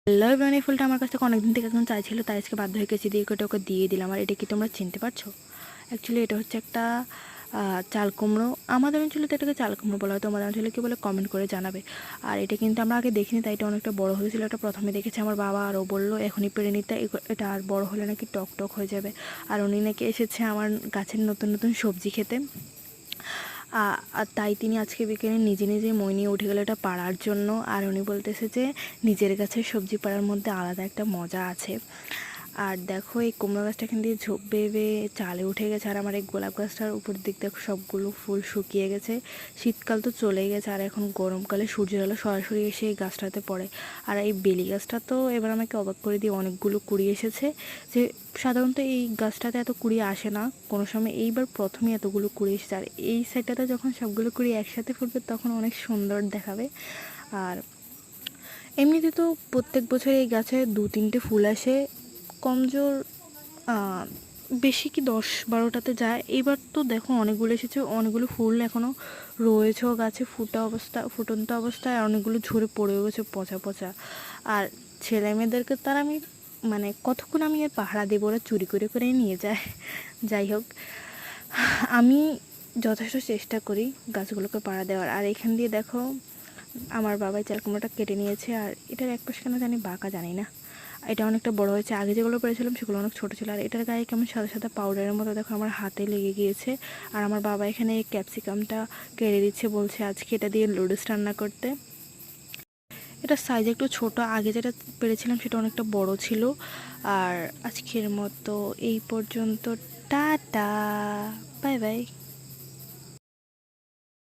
Hello everyone, এই ফুলটা আমার কাছ থেকে অনেকদিন থেকে একজন চাইছিল, তাই আজকে বাধ্য হয়ে গেছি দিয়ে ওকে দিয়ে দিলাম। আর এটা কি তোমরা চিনতে পারছো? অ্যাকচুয়ালি এটা হচ্ছে একটা চাল কুমড়ো। আমাদের অঞ্চলে তো এটাকে চাল কুমড়ো বলা হয়, তোমাদের অঞ্চলে কী বলে কমেন্ট করে জানাবে। আর এটা কিন্তু আমরা আগে দেখিনি, তাই এটা অনেকটা বড় হয়েছিল। এটা প্রথমে দেখেছে আমার বাবা, আর ও বললো এখনই পেরে নিতে, এটা আর বড় হলে নাকি টক টক হয়ে যাবে। আর উনি নাকি এসেছে আমার গাছের নতুন নতুন সবজি খেতে। আর তাই তিনি আজকে বিকেলে নিজে নিজেই মই নিয়ে উঠে গেল এটা পাড়ার জন্য। আর উনি বলতেছে যে নিজের গাছের সবজি পাড়ার মধ্যে আলাদা একটা মজা আছে। আর দেখো এই কুমড়ো গাছটা এখান দিয়ে ঝোপ বেয়ে চালে উঠে গেছে। আর আমার এই গোলাপ গাছটার উপর দিক দেখো সবগুলো ফুল শুকিয়ে গেছে। শীতকাল তো চলেই গেছে, আর এখন গরমকালে সূর্যের আলো সরাসরি এসে এই গাছটাতে পড়ে। আর এই বেলি গাছটা তো এবার আমাকে অবাক করে দিয়ে অনেকগুলো কুড়ি এসেছে, যে সাধারণত এই গাছটাতে এত কুড়ি আসে না কোনো সময়, এইবার প্রথমে এতগুলো কুড়ি এসেছে। আর এই সাইডটাতে যখন সবগুলো কুড়ি একসাথে ফুটবে তখন অনেক সুন্দর দেখাবে। আর এমনিতে তো প্রত্যেক বছর এই গাছে 2-3টে ফুল আসে, কমজোর বেশি কি 10-12টাতে যায়। এবার তো দেখো অনেকগুলো এসেছে, অনেকগুলো ফুল এখনও রয়েছেও গাছে ফুটন্ত অবস্থায়, আর অনেকগুলো ঝরে পড়েও গেছে পচা পচা। আর ছেলে মেয়েদেরকে তার আমি মানে কতক্ষণ আমি এর পাহারা দেবো, ওরা চুরি করে করেই নিয়ে যায়। যাই হোক, আমি যথেষ্ট চেষ্টা করি গাছগুলোকে পাহারা দেওয়ার। আর এখান দিয়ে দেখো আমার বাবাই চাল কুমড়োটা কেটে নিয়েছে। আর এটার এক পাশ কেন জানি বাঁকা, জানি না। এটা অনেকটা বড় হয়েছে, আগে যেগুলো পেরেছিলাম সেগুলো অনেক ছোটো ছিল। আর এটার গায়ে কেমন সাদা সাদা পাউডারের মতো দেখো আমার হাতে লেগে গিয়েছে। আর আমার বাবা এখানে এই ক্যাপসিকামটা কেটে দিচ্ছে, বলছে আজকে এটা দিয়ে নুডলস রান্না করতে। এটা সাইজ একটু ছোট, আগে যেটা পেরেছিলাম সেটা অনেকটা বড় ছিল। আর আজকের মতো এই পর্যন্ত, টাটা, বাই বাই।